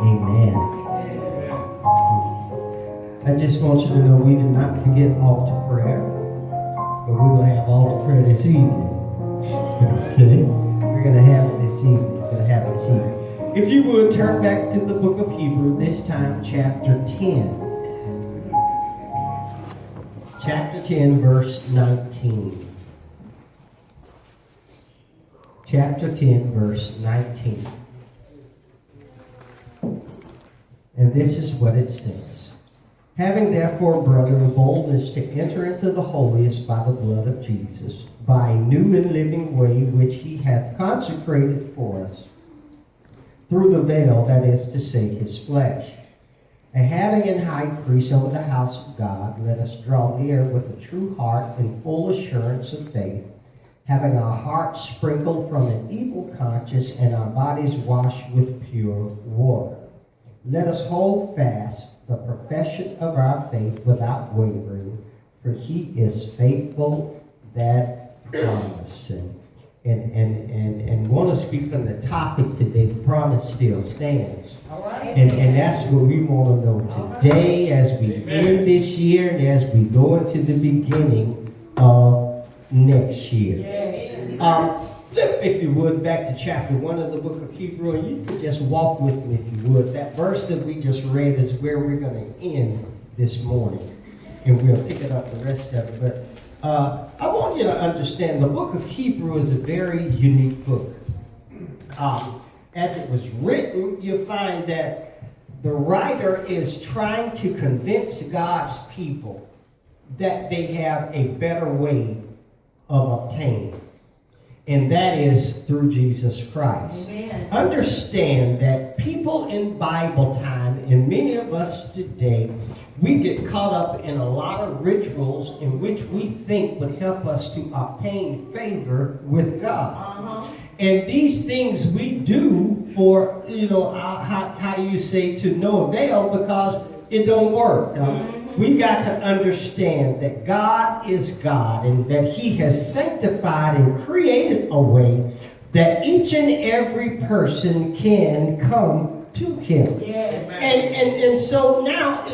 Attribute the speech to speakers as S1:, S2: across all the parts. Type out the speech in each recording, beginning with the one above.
S1: Amen. I just want you to know we did not forget altar prayer, but we're going to have altar prayer this evening. Okay? We're going to have it this evening. If you would, turn back to the book of Hebrew, this time chapter 10. Chapter 10, verse 19. Chapter 10, verse 19. And this is what it says. Having therefore, brethren, boldness to enter into the holiest by the blood of Jesus, by a new and living way which he hath consecrated for us, through the veil, that is to say, his flesh. And having an high priest over the house of God, let us draw near with a true heart and full assurance of faith, having our hearts sprinkled from an evil conscience and our bodies washed with pure water. Let us hold fast the profession of our faith without wavering, for he is faithful that promised. And want to speak on the topic today. The promise still stands.
S2: All right.
S1: And that's what we want to know today as we end this year and as we go into the beginning of next year.
S2: Yes.
S1: Flip, if you would, back to chapter 1 of the book of Hebrew, and you could just walk with me if you would. That verse that we just read is where we're going to end this morning, and we'll pick it up the rest of it. But I want you to understand the book of Hebrew is a very unique book. As it was written, you'll find that the writer is trying to convince God's people that they have a better way of obtaining. And that is through Jesus Christ.
S2: Amen.
S1: Understand that people in Bible time, and many of us today, we get caught up in a lot of rituals in which we think would help us to obtain favor with God. And these things we do for, how do you say, to no avail, because it don't work. We got to understand that God is God and that he has sanctified and created a way that each and every person can come to him.
S2: Yes.
S1: And so now,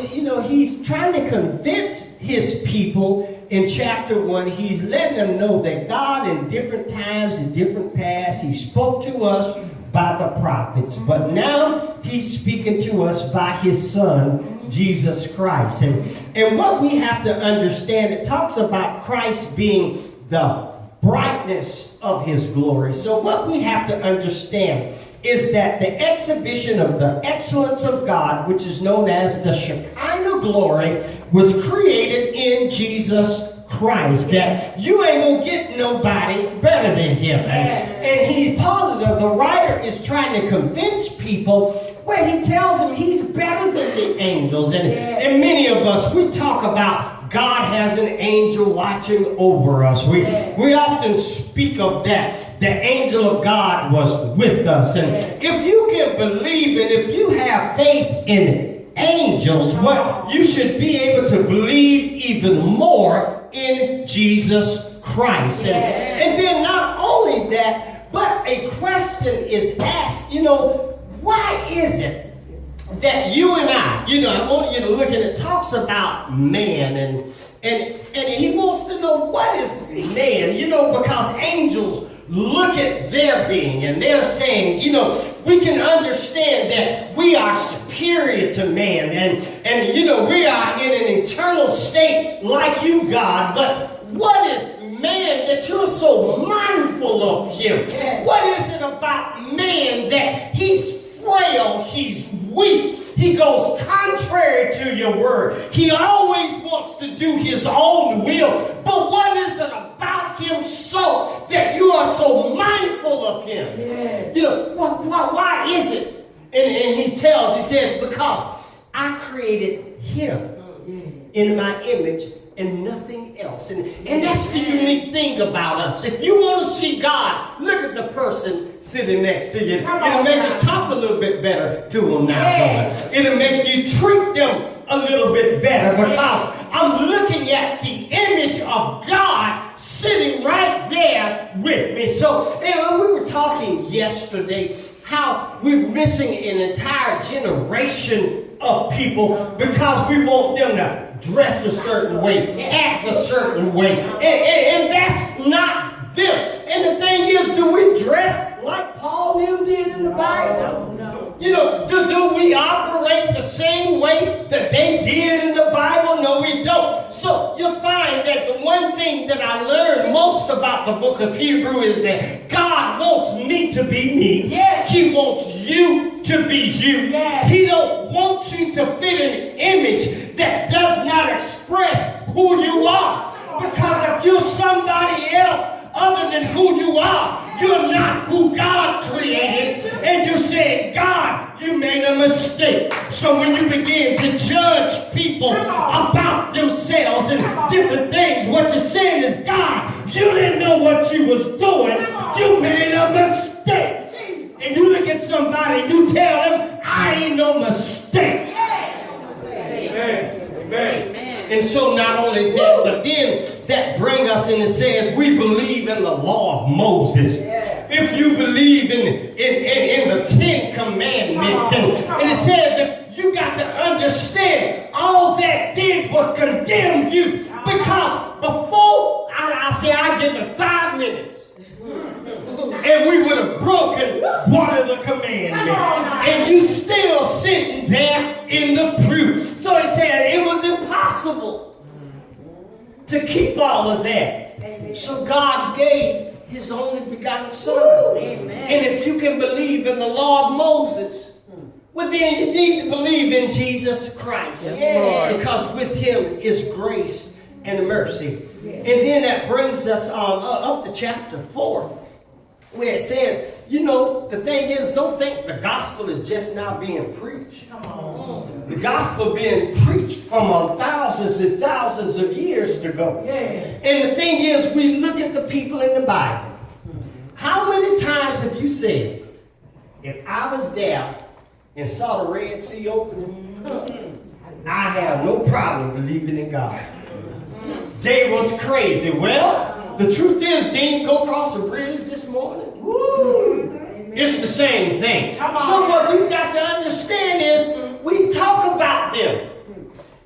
S1: he's trying to convince his people in chapter 1. He's letting them know that God in different times, in different paths, he spoke to us by the prophets. But now he's speaking to us by his son, Jesus Christ. And what we have to understand, it talks about Christ being the brightness of his glory. So what we have to understand is that the exhibition of the excellence of God, which is known as the Shekinah glory, was created in Jesus Christ. That you ain't gonna get nobody better than him. And Paul, the writer, is trying to convince people where he tells them he's better than the angels. And many of us, we talk about God has an angel watching over us. We often speak of that. The angel of God was with us. And if you can believe and if you have faith in angels, well, you should be able to believe even more in Jesus Christ. And then not only that, but a question is asked, why is it that you and I want you to look at it, talks about man, and he wants to know what is man, because angels look at their being and they're saying, we can understand that we are superior to man and we are in an eternal state like you, God, but what is man that you're so mindful of him? What is it about man that he's frail, he's weak, he goes contrary to your word, he always wants to do his own will, but what is it about him so that you are so mindful of him? Why is it? And he says, because I created him in my image and nothing else. And that's the unique thing about us. If you want to see God, look at the person sitting next to you. It'll make you talk a little bit better to them now. It'll make you treat them a little bit better because I'm looking at the image of God sitting right there with me. So we were talking yesterday how we're missing an entire generation of people because we want them to dress a certain way, act a certain way. And that's not them. And the thing is, do we dress like Paul and them did in the Bible? You know, do we operate the same way that they did in the Bible? No, we don't. So you'll find that the one thing that I learned most about the book of Hebrew is that God wants me to be me. Yes. He wants you to be you. Yes. He don't want you to fit an image that does not express who you are. Because if you're somebody else other than who you are, you're not who God created. And you said, God, you made a mistake. So when you begin to judge people about themselves and different things, what you're saying is, God, you didn't know what you was doing. You made a mistake. And you look at somebody and you tell them, I ain't no mistake. Amen. Amen. And so not only that, but then that brings us and it says we believe in the law of Moses. If you believe in the 10 Commandments, and it says if you got to understand all that did was condemn you, because before I say I give it 5 minutes and we would have broken one of the commandments, and you still sitting there in the pew. So it said it was impossible to keep all of that. So God gave his only begotten son. Amen. And if you can believe in the law of Moses, well then you need to believe in Jesus Christ. Yes, because with him is grace and mercy. Yes. And then that brings us up to chapter 4, where it says, you know, the thing is, don't think the gospel is just now being preached. Come on. The gospel being preached from thousands and thousands of years ago. Yeah. And the thing is, we look at the people in the Bible. How many times have you said, if I was there and saw the Red Sea opening, I have no problem believing in God? They was crazy. Well, the truth is, they didn't go across the bridge this morning. Woo. It's the same thing. So what we've got to understand is we talk about them.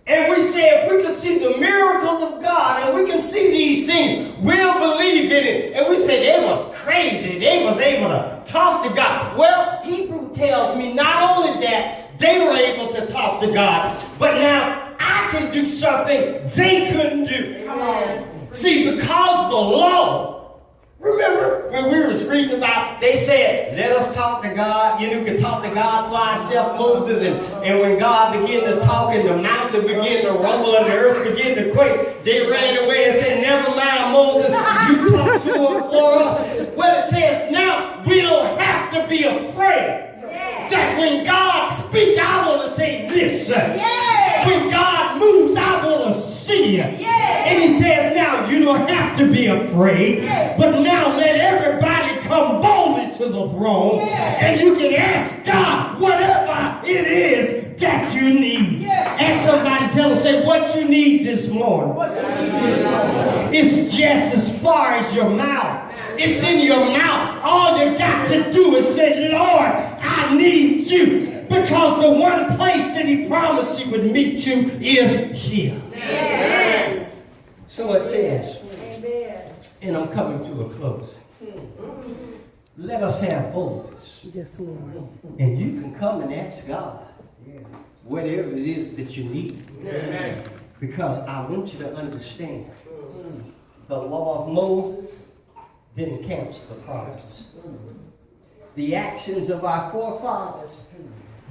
S1: And we say if we can see the miracles of God and we can see these things, we'll believe in it. And we say they was crazy. They was able to talk to God. Well, Hebrew tells me not only that they were able to talk to God, but now I can do something they couldn't do. Come on. See, because the law, remember when we was reading about, they said, let us talk to God. You know, we can talk to God for ourselves, Moses. And when God began to talk and the mountain began to rumble and the earth began to quake, they ran away and said, never mind, Moses, you talk to him for us. Well, it says now we don't have to be afraid that when God speaks, I want to say listen. When God moves, I want to see you. And he says, now you don't have to be afraid, but now let everybody come boldly to the throne, and you can ask God whatever it is that you need. Ask somebody, tell them, say, what you need this morning. It's just as far as your mouth. It's in your mouth. All you got to do is say, Lord, I need you. Because the one place that he promised he would meet you is here. Yes. So it says, and I'm coming to a close. Let us have boldness. Yes, Lord. And you can come and ask God whatever it is that you need. Amen. Because I want you to understand the law of Moses didn't cancel the promise. The actions of our forefathers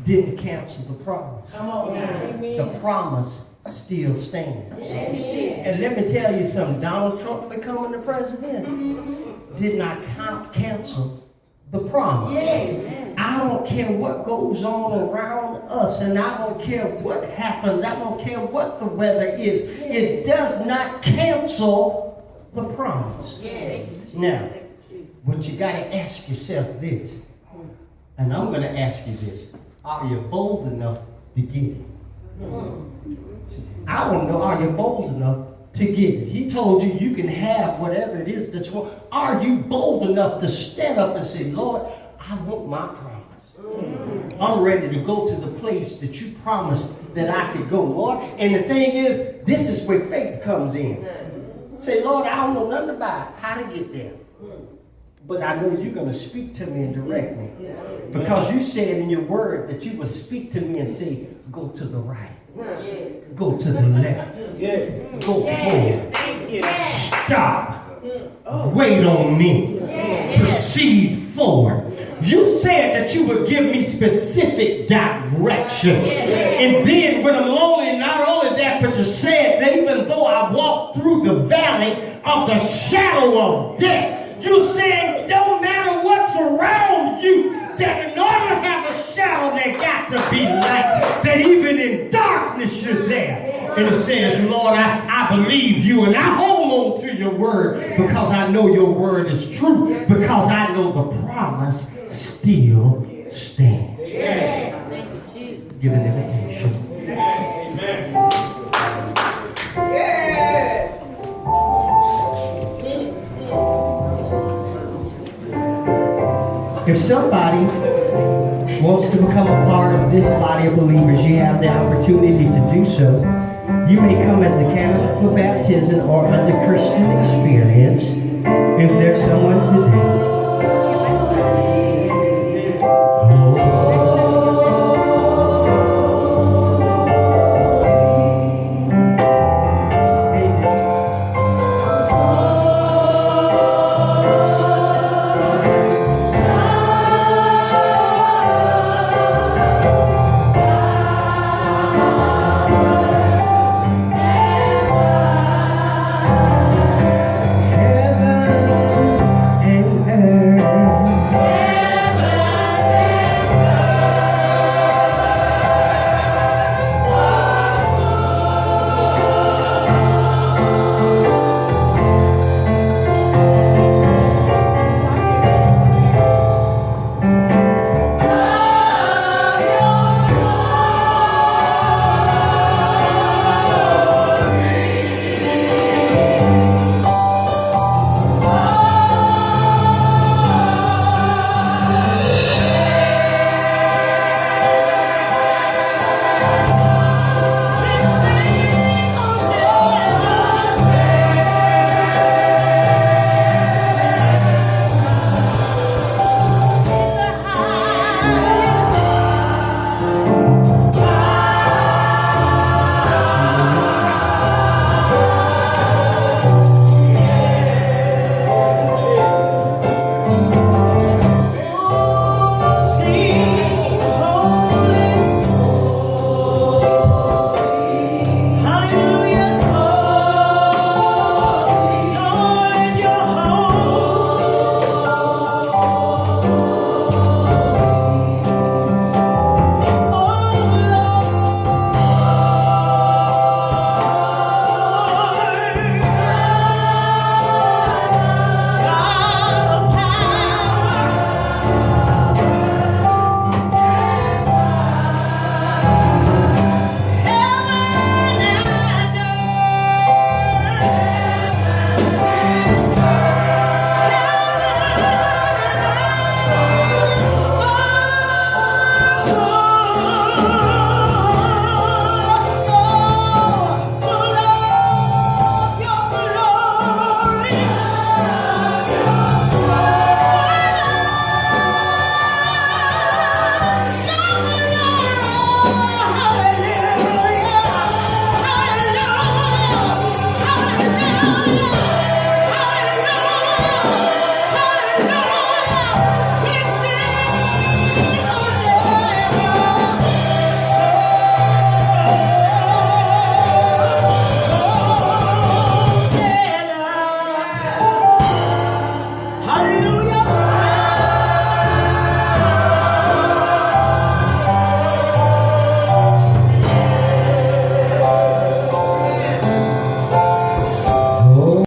S1: didn't cancel the promise. Come on. The promise still stands. And let me tell you something. Donald Trump becoming the president did not cancel the promise. I don't care what goes on around us, and I don't care what happens. I don't care what the weather is. It does not cancel the promise. Now, but you got to ask yourself this, and I'm going to ask you this. Are you bold enough to get it? I want to know, are you bold enough to get it? He told you you can have whatever it is that you want. Are you bold enough to stand up and say, Lord, I want my promise? I'm ready to go to the place that you promised that I could go, Lord. And the thing is, this is where faith comes in. Say, Lord, I don't know nothing about how to get there. But I know you're going to speak to me and direct me. Because you said in your word that you would speak to me and say, go to the right. Go to the left. Go forward. Stop. Wait on me. Proceed forward. You said that you would give me specific direction. And then when I'm lonely, not only that, but you said that even though I walk through the valley of the shadow of death, you said no matter what's around you, that in order to have a shadow, there got to be light. That even in darkness you're there. And it says, Lord, I believe you and I hold on to your word because I know your word is true. Because I know the promise still stands.
S2: Thank you, Jesus.
S1: Give an invitation.
S3: Amen.
S1: If somebody wants to become a part of this body of believers, you have the opportunity to do so. You may come as a candidate for baptism or under Christian experience. If there